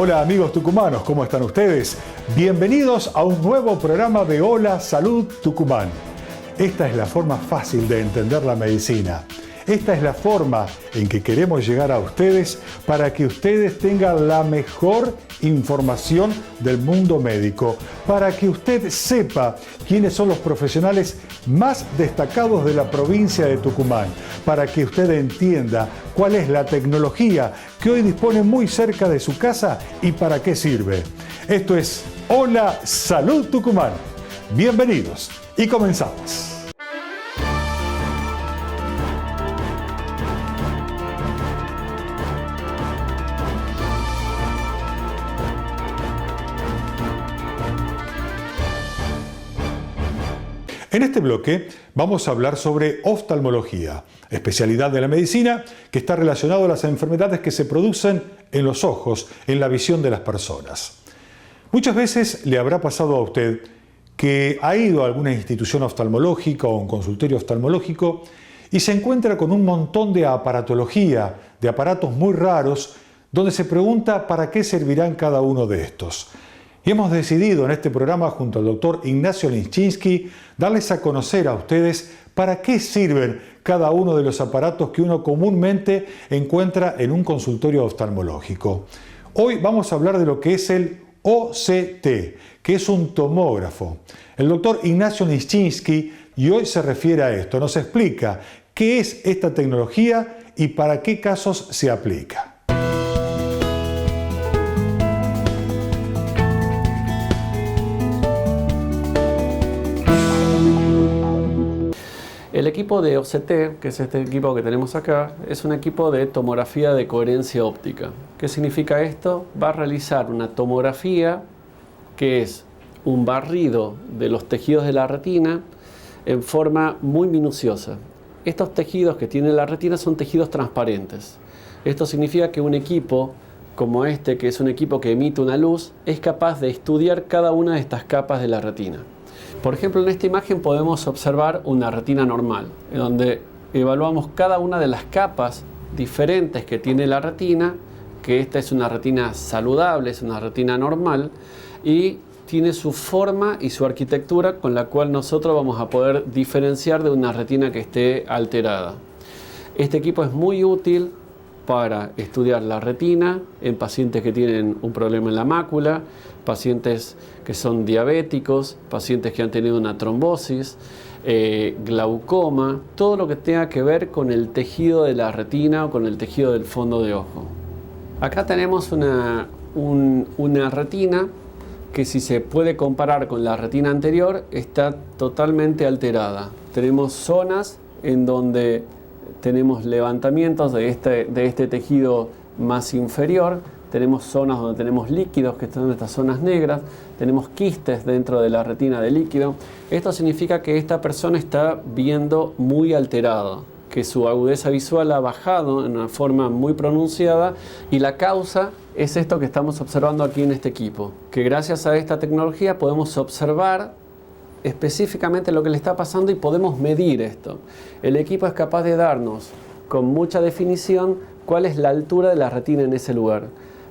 Hola amigos tucumanos, ¿cómo están ustedes? Bienvenidos a un nuevo programa de Hola Salud Tucumán. Esta es la forma fácil de entender la medicina. Esta es la forma en que queremos llegar a ustedes para que ustedes tengan la mejor información del mundo médico, para que usted sepa quiénes son los profesionales más destacados de la provincia de Tucumán, para que usted entienda cuál es la tecnología que hoy dispone muy cerca de su casa y para qué sirve. Esto es Hola Salud Tucumán. Bienvenidos y comenzamos. En este bloque vamos a hablar sobre oftalmología, especialidad de la medicina que está relacionada a las enfermedades que se producen en los ojos, en la visión de las personas. Muchas veces le habrá pasado a usted que ha ido a alguna institución oftalmológica o un consultorio oftalmológico y se encuentra con un montón de aparatología, de aparatos muy raros, donde se pregunta para qué servirán cada uno de estos. Y hemos decidido en este programa, junto al doctor Ignacio Leszczynski, darles a conocer a ustedes para qué sirven cada uno de los aparatos que uno comúnmente encuentra en un consultorio oftalmológico. Hoy vamos a hablar de lo que es el OCT, que es un tomógrafo. El doctor Ignacio Leszczynski y hoy se refiere a esto, nos explica qué es esta tecnología y para qué casos se aplica. El equipo de OCT, que es este equipo que tenemos acá, es un equipo de tomografía de coherencia óptica. ¿Qué significa esto? Va a realizar una tomografía que es un barrido de los tejidos de la retina en forma muy minuciosa. Estos tejidos que tiene la retina son tejidos transparentes. Esto significa que un equipo como este, que es un equipo que emite una luz, es capaz de estudiar cada una de estas capas de la retina. Por ejemplo, en esta imagen podemos observar una retina normal, en donde evaluamos cada una de las capas diferentes que tiene la retina, que esta es una retina saludable, es una retina normal, y tiene su forma y su arquitectura con la cual nosotros vamos a poder diferenciar de una retina que esté alterada. Este equipo es muy útil para estudiar la retina en pacientes que tienen un problema en la mácula, pacientes que son diabéticos, pacientes que han tenido una trombosis, glaucoma, todo lo que tenga que ver con el tejido de la retina o con el tejido del fondo de ojo. Acá tenemos una retina que, si se puede comparar con la retina anterior, está totalmente alterada. Tenemos zonas en donde tenemos levantamientos de este tejido más inferior, tenemos zonas donde tenemos líquidos, que están en estas zonas negras, tenemos quistes dentro de la retina de líquido. Esto significa que esta persona está viendo muy alterado, que su agudeza visual ha bajado en una forma muy pronunciada, y la causa es esto que estamos observando aquí en este equipo, que gracias a esta tecnología podemos observar específicamente lo que le está pasando y podemos medir esto. El equipo es capaz de darnos con mucha definición cuál es la altura de la retina en ese lugar,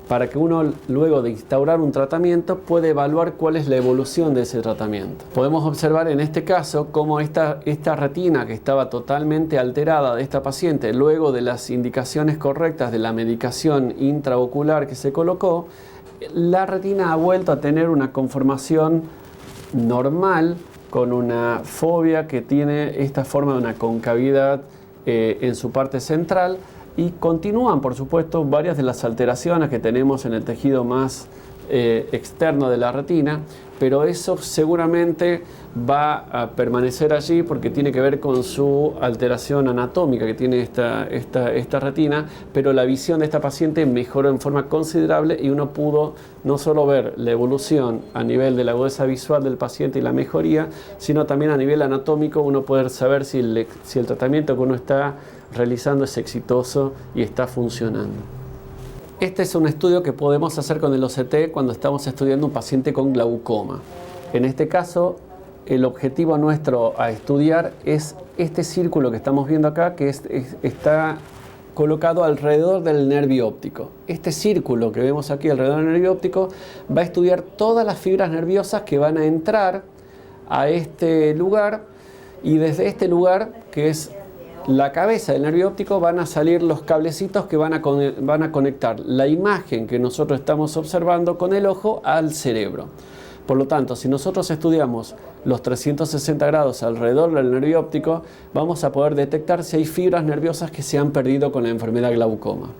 para que uno, luego de instaurar un tratamiento, pueda evaluar cuál es la evolución de ese tratamiento. Podemos observar en este caso cómo esta retina, que estaba totalmente alterada de esta paciente, luego de las indicaciones correctas de la medicación intraocular que se colocó, la retina ha vuelto a tener una conformación normal, con una fobia que tiene esta forma de una concavidad en su parte central, y continúan, por supuesto, varias de las alteraciones que tenemos en el tejido más externo de la retina, pero eso seguramente va a permanecer allí porque tiene que ver con su alteración anatómica que tiene esta retina, pero la visión de esta paciente mejoró en forma considerable y uno pudo no solo ver la evolución a nivel de la agudeza visual del paciente y la mejoría, sino también a nivel anatómico uno puede saber si el tratamiento que uno está realizando es exitoso y está funcionando. Este es un estudio que podemos hacer con el OCT cuando estamos estudiando un paciente con glaucoma. En este caso, el objetivo nuestro a estudiar es este círculo que estamos viendo acá, que está colocado alrededor del nervio óptico. Este círculo que vemos aquí alrededor del nervio óptico va a estudiar todas las fibras nerviosas que van a entrar a este lugar, y desde este lugar, que es la cabeza del nervio óptico, van a salir los cablecitos que van a conectar la imagen que nosotros estamos observando con el ojo al cerebro. Por lo tanto, si nosotros estudiamos los 360 grados alrededor del nervio óptico, vamos a poder detectar si hay fibras nerviosas que se han perdido con la enfermedad glaucoma.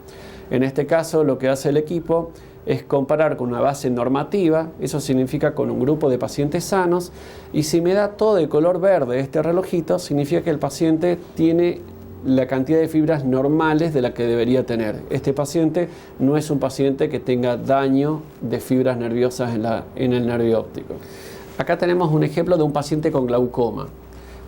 En este caso, lo que hace el equipo es comparar con una base normativa, eso significa con un grupo de pacientes sanos, y si me da todo de color verde este relojito, significa que el paciente tiene la cantidad de fibras normales de la que debería tener. Este paciente no es un paciente que tenga daño de fibras nerviosas en el nervio óptico. Acá tenemos un ejemplo de un paciente con glaucoma.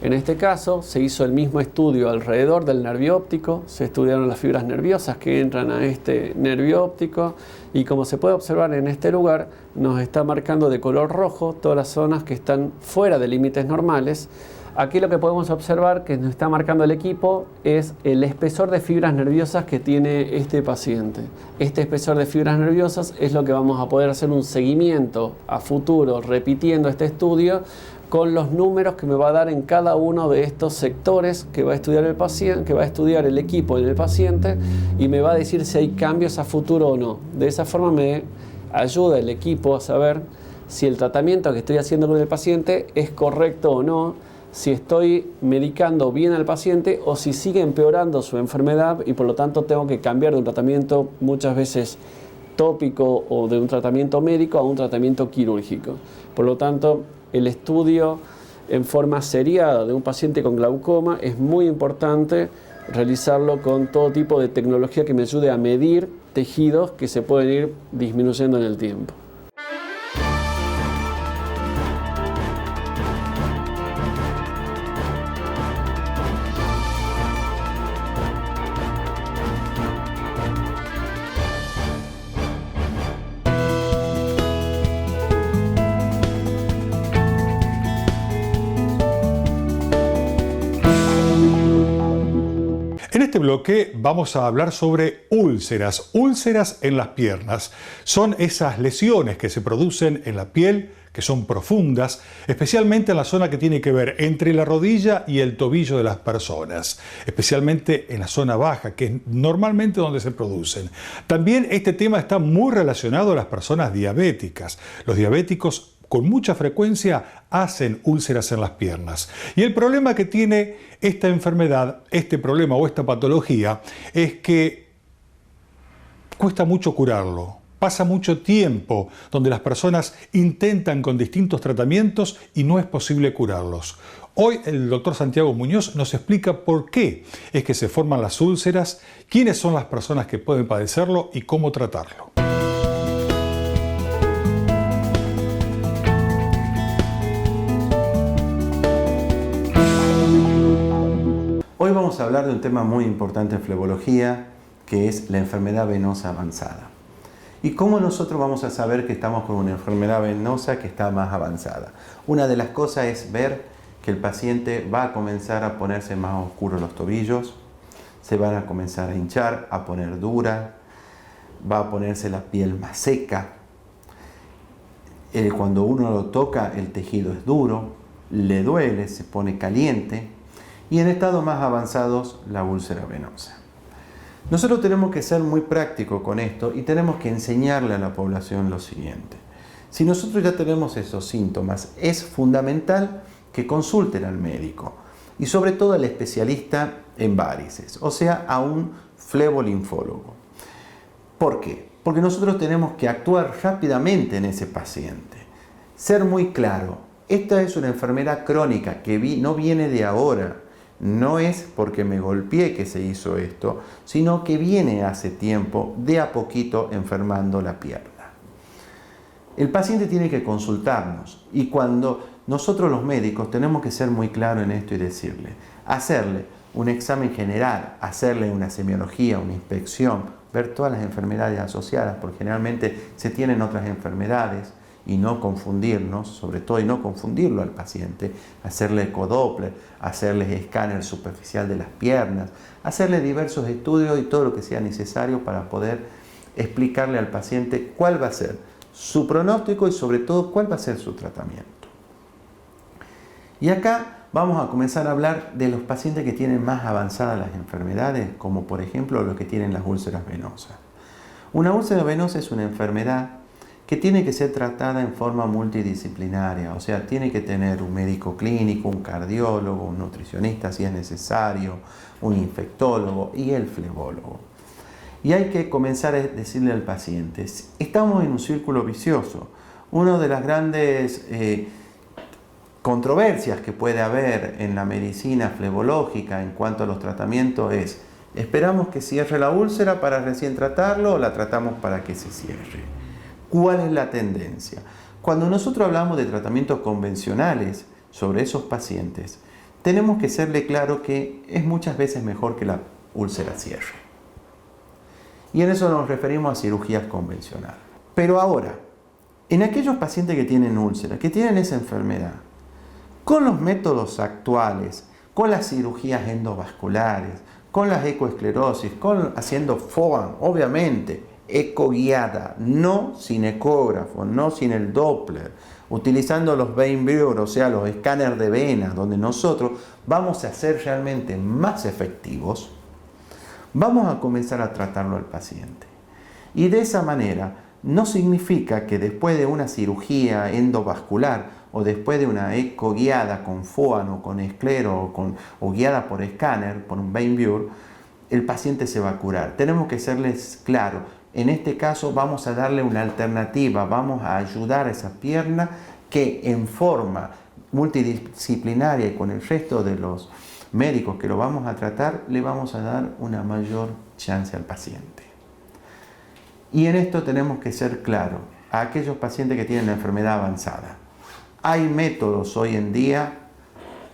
En este caso se hizo el mismo estudio alrededor del nervio óptico, se estudiaron las fibras nerviosas que entran a este nervio óptico, y como se puede observar en este lugar, nos está marcando de color rojo todas las zonas que están fuera de límites normales. Aquí lo que podemos observar que nos está marcando el equipo es el espesor de fibras nerviosas que tiene este paciente. Este espesor de fibras nerviosas es lo que vamos a poder hacer un seguimiento a futuro repitiendo este estudio con los números que me va a dar en cada uno de estos sectores que va a estudiar el paciente, que va a estudiar el equipo en el paciente, y me va a decir si hay cambios a futuro o no. De esa forma me ayuda el equipo a saber si el tratamiento que estoy haciendo con el paciente es correcto o no, si estoy medicando bien al paciente o si sigue empeorando su enfermedad y por lo tanto tengo que cambiar de un tratamiento muchas veces tópico o de un tratamiento médico a un tratamiento quirúrgico. Por lo tanto, el estudio en forma seriada de un paciente con glaucoma es muy importante realizarlo con todo tipo de tecnología que me ayude a medir tejidos que se pueden ir disminuyendo en el tiempo. En este bloque vamos a hablar sobre úlceras. Úlceras en las piernas. Son esas lesiones que se producen en la piel, que son profundas, especialmente en la zona que tiene que ver entre la rodilla y el tobillo de las personas, especialmente en la zona baja, que es normalmente donde se producen. También este tema está muy relacionado a las personas diabéticas. Los diabéticos con mucha frecuencia hacen úlceras en las piernas. Y el problema que tiene esta enfermedad, este problema o esta patología, es que cuesta mucho curarlo. Pasa mucho tiempo donde las personas intentan con distintos tratamientos y no es posible curarlos. Hoy el doctor Santiago Muñoz nos explica por qué es que se forman las úlceras, quiénes son las personas que pueden padecerlo y cómo tratarlo. Hoy vamos a hablar de un tema muy importante en flebología, que es la enfermedad venosa avanzada. ¿Y cómo nosotros vamos a saber que estamos con una enfermedad venosa que está más avanzada? Una de las cosas es ver que el paciente va a comenzar a ponerse más oscuros los tobillos, se van a comenzar a hinchar, a poner dura, va a ponerse la piel más seca. Cuando uno lo toca, el tejido es duro, le duele, se pone caliente. Y en estados más avanzados, la úlcera venosa. Nosotros tenemos que ser muy prácticos con esto y tenemos que enseñarle a la población lo siguiente. Si nosotros ya tenemos esos síntomas, es fundamental que consulten al médico y sobre todo al especialista en varices, o sea, a un flebolinfólogo. ¿Por qué? Porque nosotros tenemos que actuar rápidamente en ese paciente. Ser muy claro, esta es una enfermedad crónica que no viene de ahora. No es porque me golpeé que se hizo esto, sino que viene hace tiempo, de a poquito, enfermando la pierna. El paciente tiene que consultarnos y cuando nosotros los médicos tenemos que ser muy claros en esto y decirle, hacerle un examen general, hacerle una semiología, una inspección, ver todas las enfermedades asociadas, porque generalmente se tienen otras enfermedades, y no confundirnos, sobre todo y no confundirlo al paciente, hacerle ecodoppler, hacerle escáner superficial de las piernas, hacerle diversos estudios y todo lo que sea necesario para poder explicarle al paciente cuál va a ser su pronóstico y sobre todo cuál va a ser su tratamiento. Y acá vamos a comenzar a hablar de los pacientes que tienen más avanzadas las enfermedades, como por ejemplo los que tienen las úlceras venosas. Una úlcera venosa es una enfermedad que tiene que ser tratada en forma multidisciplinaria, o sea, tiene que tener un médico clínico, un cardiólogo, un nutricionista si es necesario, un infectólogo y el flebólogo. Y hay que comenzar a decirle al paciente, estamos en un círculo vicioso. Una de las grandes controversias que puede haber en la medicina flebológica en cuanto a los tratamientos es, ¿esperamos que cierre la úlcera para recién tratarlo o la tratamos para que se cierre? ¿Cuál es la tendencia? Cuando nosotros hablamos de tratamientos convencionales sobre esos pacientes, tenemos que serle claro que es muchas veces mejor que la úlcera cierre. Y en eso nos referimos a cirugías convencionales. Pero ahora, en aquellos pacientes que tienen úlcera, que tienen esa enfermedad, con los métodos actuales, con las cirugías endovasculares, con las ecoesclerosis, haciendo FOAM, obviamente, ecoguiada, no sin ecógrafo, no sin el Doppler, utilizando los vein viewer, o sea, los escáneres de vena, donde nosotros vamos a ser realmente más efectivos, vamos a comenzar a tratarlo al paciente. Y de esa manera, no significa que después de una cirugía endovascular o después de una eco guiada con FOAM o con esclero o guiada por escáner, por un vein viewer, el paciente se va a curar. Tenemos que serles claros. En este caso vamos a darle una alternativa, vamos a ayudar a esa pierna que en forma multidisciplinaria y con el resto de los médicos que lo vamos a tratar, le vamos a dar una mayor chance al paciente. Y en esto tenemos que ser claros a aquellos pacientes que tienen la enfermedad avanzada. Hay métodos hoy en día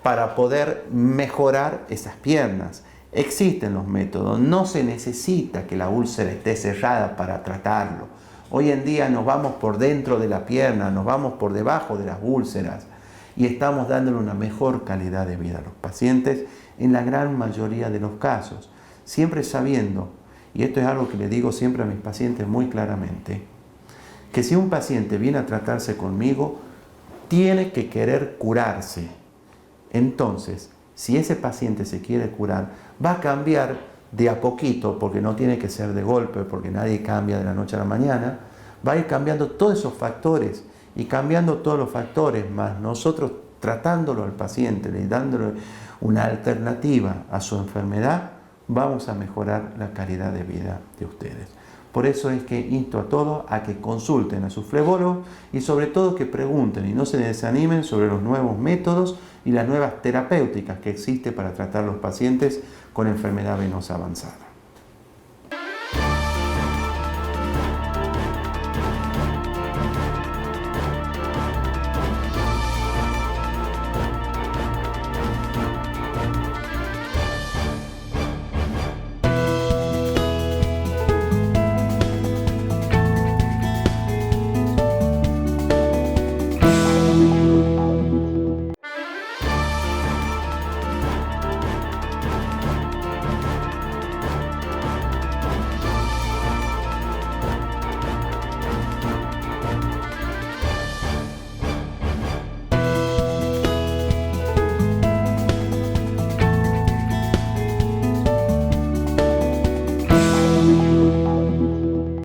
para poder mejorar esas piernas. Existen los métodos, no se necesita que la úlcera esté cerrada para tratarlo. Hoy en día nos vamos por dentro de la pierna, nos vamos por debajo de las úlceras y estamos dándole una mejor calidad de vida a los pacientes en la gran mayoría de los casos. Siempre sabiendo, y esto es algo que le digo siempre a mis pacientes muy claramente, que si un paciente viene a tratarse conmigo, tiene que querer curarse. Entonces, si ese paciente se quiere curar, va a cambiar de a poquito, porque no tiene que ser de golpe, porque nadie cambia de la noche a la mañana, va a ir cambiando todos esos factores, y cambiando todos los factores, más nosotros tratándolo al paciente, y dándole una alternativa a su enfermedad, vamos a mejorar la calidad de vida de ustedes. Por eso es que insto a todos a que consulten a sus flebólogos y sobre todo que pregunten y no se desanimen sobre los nuevos métodos y las nuevas terapéuticas que existen para tratar a los pacientes con enfermedad venosa avanzada.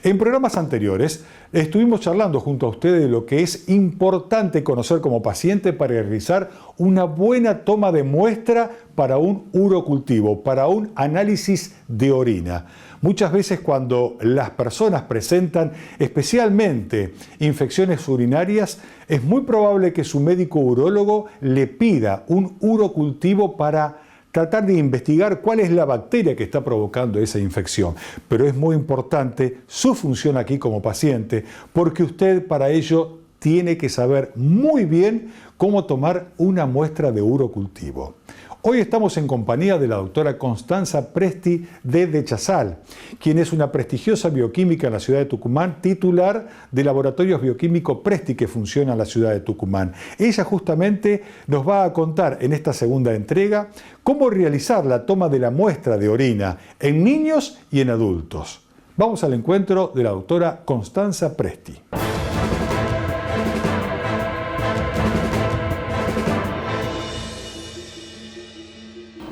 En programas anteriores estuvimos charlando junto a ustedes de lo que es importante conocer como paciente para realizar una buena toma de muestra para un urocultivo, para un análisis de orina. Muchas veces cuando las personas presentan especialmente infecciones urinarias, es muy probable que su médico urólogo le pida un urocultivo para tratar de investigar cuál es la bacteria que está provocando esa infección. Pero es muy importante su función aquí como paciente, porque usted para ello tiene que saber muy bien cómo tomar una muestra de urocultivo. Hoy estamos en compañía de la doctora Constanza Presti de Chazal, quien es una prestigiosa bioquímica en la ciudad de Tucumán, titular de Laboratorios Bioquímico Presti que funciona en la ciudad de Tucumán. Ella justamente nos va a contar en esta segunda entrega cómo realizar la toma de la muestra de orina en niños y en adultos. Vamos al encuentro de la doctora Constanza Presti.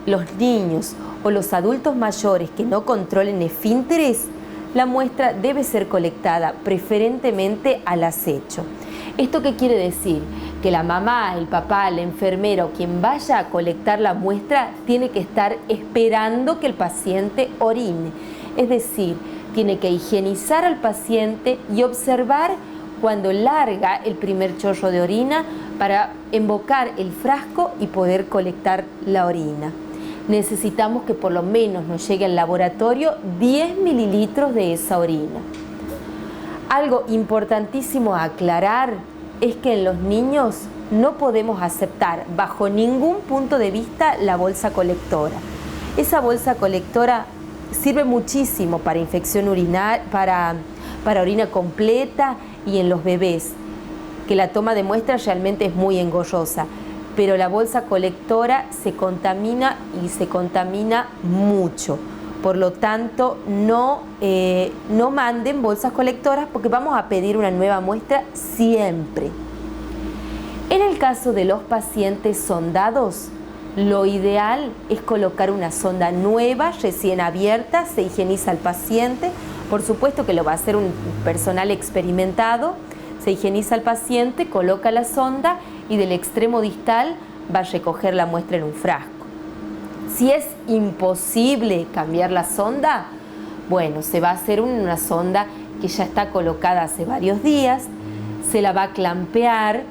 Los niños o los adultos mayores que no controlen esfínteres, la muestra debe ser colectada preferentemente al acecho. ¿Esto qué quiere decir? Que la mamá, el papá, la enfermera o quien vaya a colectar la muestra tiene que estar esperando que el paciente orine. Es decir, tiene que higienizar al paciente y observar cuando larga el primer chorro de orina para embocar el frasco y poder colectar la orina. Necesitamos que por lo menos nos llegue al laboratorio 10 mililitros de esa orina. Algo importantísimo a aclarar es que en los niños no podemos aceptar bajo ningún punto de vista la bolsa colectora. Esa bolsa colectora sirve muchísimo para infección urinaria, para orina completa y en los bebés, que la toma de muestras realmente es muy engorrosa. Pero la bolsa colectora se contamina y se contamina mucho. Por lo tanto, no manden bolsas colectoras porque vamos a pedir una nueva muestra siempre. En el caso de los pacientes sondados, lo ideal es colocar una sonda nueva, recién abierta, se higieniza al paciente. Por supuesto que lo va a hacer un personal experimentado. Se higieniza al paciente, coloca la sonda y del extremo distal va a recoger la muestra en un frasco. Si es imposible cambiar la sonda, bueno, se va a hacer una sonda que ya está colocada hace varios días, se la va a clampear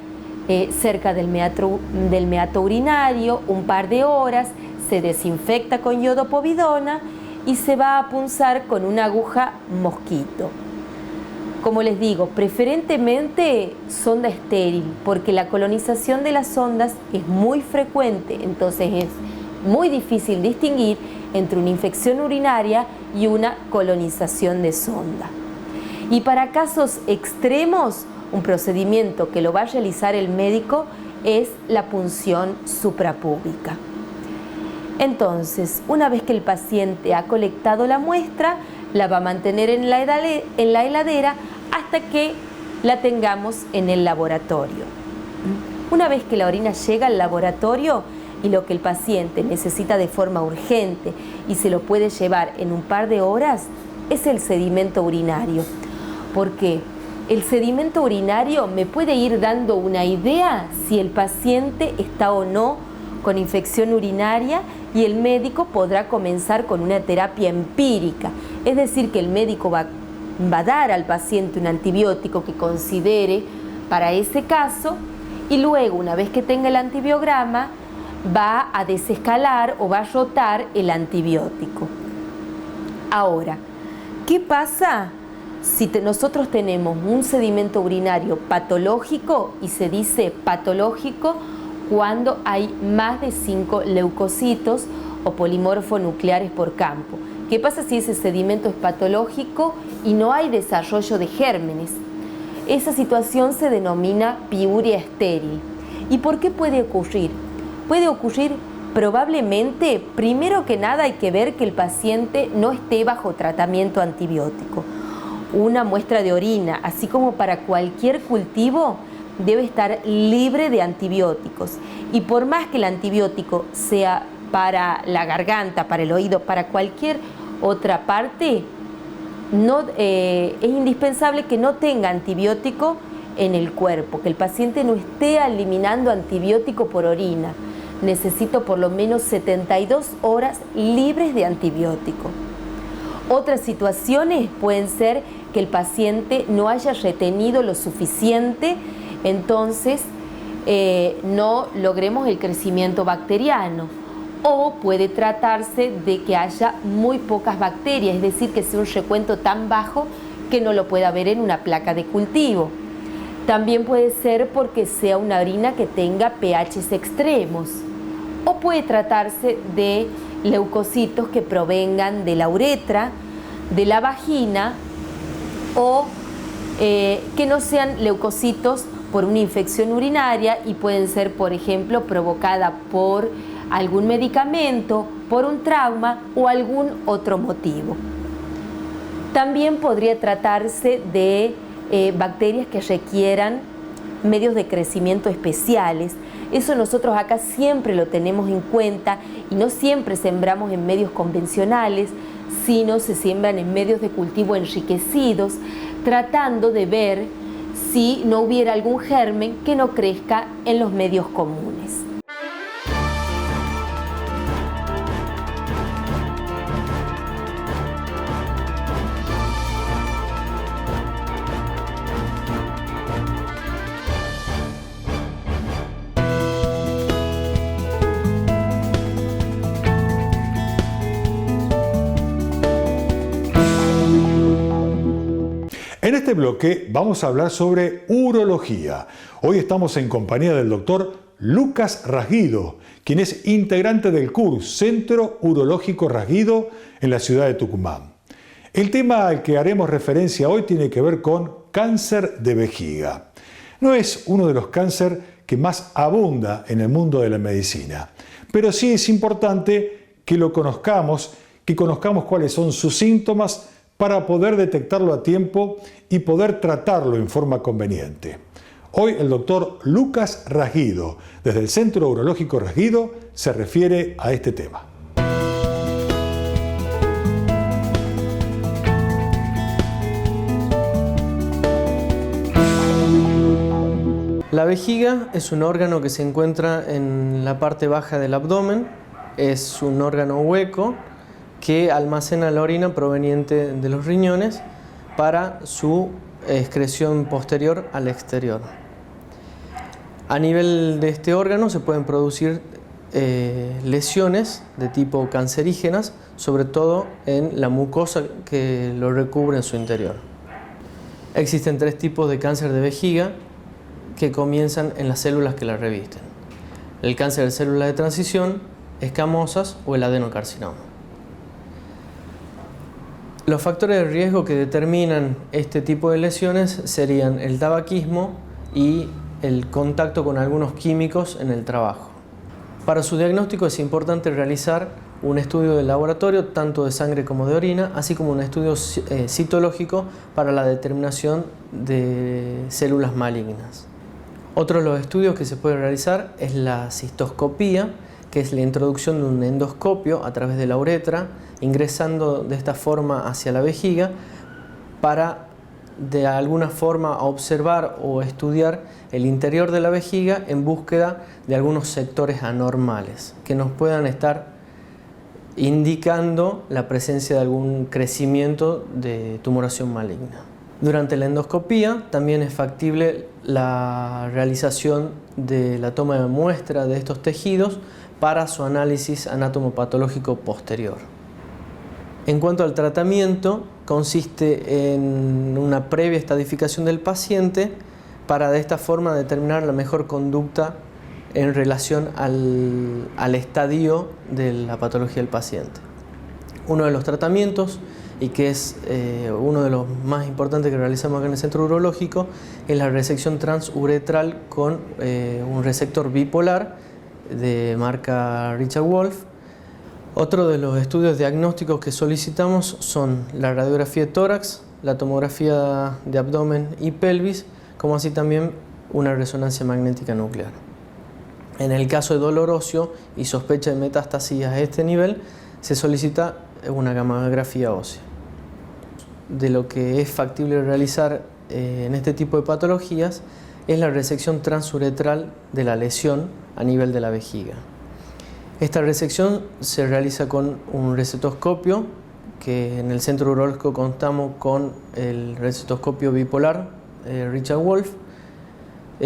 cerca del meato urinario un par de horas, se desinfecta con iodopovidona y se va a punzar con una aguja mosquito. Como les digo, preferentemente sonda estéril, porque la colonización de las sondas es muy frecuente, entonces es muy difícil distinguir entre una infección urinaria y una colonización de sonda. Y para casos extremos, un procedimiento que lo va a realizar el médico es la punción suprapúbica. Entonces, una vez que el paciente ha colectado la muestra, la va a mantener en la heladera hasta que la tengamos en el laboratorio. Una vez que la orina llega al laboratorio y lo que el paciente necesita de forma urgente y se lo puede llevar en un par de horas es el sedimento urinario. Porque el sedimento urinario me puede ir dando una idea si el paciente está o no con infección urinaria y el médico podrá comenzar con una terapia empírica. Es decir, que el médico va a dar al paciente un antibiótico que considere para ese caso y luego, una vez que tenga el antibiograma, va a desescalar o va a rotar el antibiótico. Ahora, ¿qué pasa si nosotros tenemos un sedimento urinario patológico? Y se dice patológico cuando hay más de 5 leucocitos o polimorfonucleares por campo. ¿Qué pasa si ese sedimento es patológico y no hay desarrollo de gérmenes? Esa situación se denomina piuria estéril. ¿Y por qué puede ocurrir? Puede ocurrir probablemente, primero que nada, hay que ver que el paciente no esté bajo tratamiento antibiótico. Una muestra de orina, así como para cualquier cultivo, debe estar libre de antibióticos. Y por más que el antibiótico sea para la garganta, para el oído, para cualquier otra parte, es indispensable que no tenga antibiótico en el cuerpo, que el paciente no esté eliminando antibiótico por orina. Necesito por lo menos 72 horas libres de antibiótico. Otras situaciones pueden ser que el paciente no haya retenido lo suficiente, entonces no logremos el crecimiento bacteriano. O puede tratarse de que haya muy pocas bacterias, es decir, que sea un recuento tan bajo que no lo pueda ver en una placa de cultivo. También puede ser porque sea una orina que tenga pHs extremos. o puede tratarse de leucocitos que provengan de la uretra, de la vagina o que no sean leucocitos por una infección urinaria y pueden ser, por ejemplo, provocada por algún medicamento, por un trauma o algún otro motivo. También podría tratarse de bacterias que requieran medios de crecimiento especiales. Eso nosotros acá siempre lo tenemos en cuenta y no siempre sembramos en medios convencionales, sino se siembran en medios de cultivo enriquecidos, tratando de ver si no hubiera algún germen que no crezca en los medios comunes. En este bloque vamos a hablar sobre urología. Hoy estamos en compañía del doctor Lucas Rasguido, quien es integrante del CURS, Centro Urológico Rasguido, en la ciudad de Tucumán. El tema al que haremos referencia hoy tiene que ver con cáncer de vejiga. No es uno de los cánceres que más abunda en el mundo de la medicina, pero sí es importante que lo conozcamos, que conozcamos cuáles son sus síntomas para poder detectarlo a tiempo y poder tratarlo en forma conveniente. Hoy el doctor Lucas Rasguido, desde el Centro Urológico Rasguido, se refiere a este tema. La vejiga es un órgano que se encuentra en la parte baja del abdomen. Es un órgano hueco que almacena la orina proveniente de los riñones para su excreción posterior al exterior. A nivel de este órgano se pueden producir lesiones de tipo cancerígenas, sobre todo en la mucosa que lo recubre en su interior. Existen 3 tipos de cáncer de vejiga que comienzan en las células que la revisten: el cáncer de células de transición, escamosas o el adenocarcinoma. Los factores de riesgo que determinan este tipo de lesiones serían el tabaquismo y el contacto con algunos químicos en el trabajo. Para su diagnóstico es importante realizar un estudio de laboratorio, tanto de sangre como de orina, así como un estudio citológico para la determinación de células malignas. Otro de los estudios que se puede realizar es la cistoscopía, que es la introducción de un endoscopio a través de la uretra, ingresando de esta forma hacia la vejiga para de alguna forma observar o estudiar el interior de la vejiga en búsqueda de algunos sectores anormales que nos puedan estar indicando la presencia de algún crecimiento de tumoración maligna. Durante la endoscopía también es factible la realización de la toma de muestra de estos tejidos para su análisis anatomopatológico posterior. En cuanto al tratamiento, consiste en una previa estadificación del paciente para de esta forma determinar la mejor conducta en relación al estadio de la patología del paciente. Uno de los tratamientos, y que es uno de los más importantes que realizamos acá en el centro urológico, es la resección transuretral con un resector bipolar de marca Richard Wolf. Otro de los estudios diagnósticos que solicitamos son la radiografía de tórax, la tomografía de abdomen y pelvis, como así también una resonancia magnética nuclear. En el caso de dolor óseo y sospecha de metástasis a este nivel, se solicita una gammagrafía ósea. De lo que es factible realizar en este tipo de patologías es la resección transuretral de la lesión a nivel de la vejiga. Esta resección se realiza con un recetoscopio, que en el centro urológico contamos con el recetoscopio bipolar Richard Wolf, y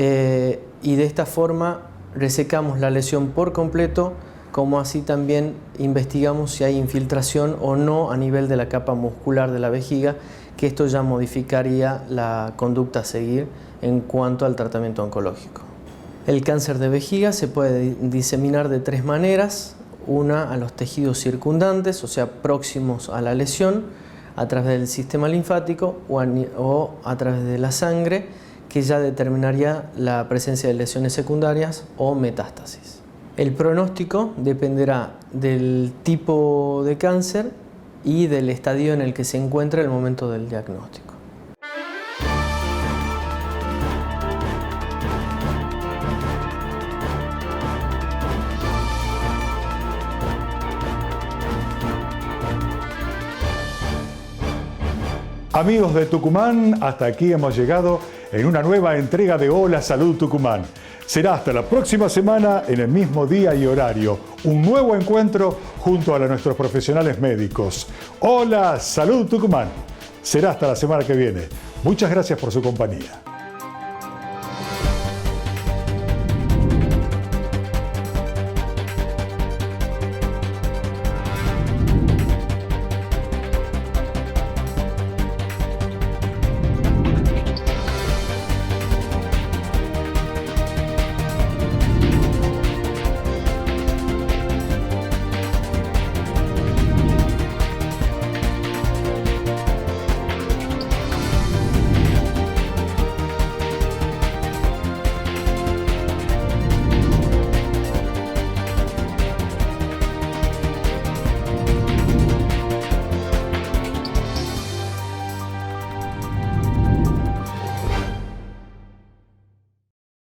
de esta forma resecamos la lesión por completo, como así también investigamos si hay infiltración o no a nivel de la capa muscular de la vejiga, que esto ya modificaría la conducta a seguir en cuanto al tratamiento oncológico. El cáncer de vejiga se puede diseminar de 3 maneras. Una, a los tejidos circundantes, o sea, próximos a la lesión, a través del sistema linfático o a través de la sangre, que ya determinaría la presencia de lesiones secundarias o metástasis. El pronóstico dependerá del tipo de cáncer y del estadio en el que se encuentra el momento del diagnóstico. Amigos de Tucumán, hasta aquí hemos llegado en una nueva entrega de Hola Salud Tucumán. Será hasta la próxima semana en el mismo día y horario. Un nuevo encuentro junto a nuestros profesionales médicos. Hola Salud Tucumán. Será hasta la semana que viene. Muchas gracias por su compañía.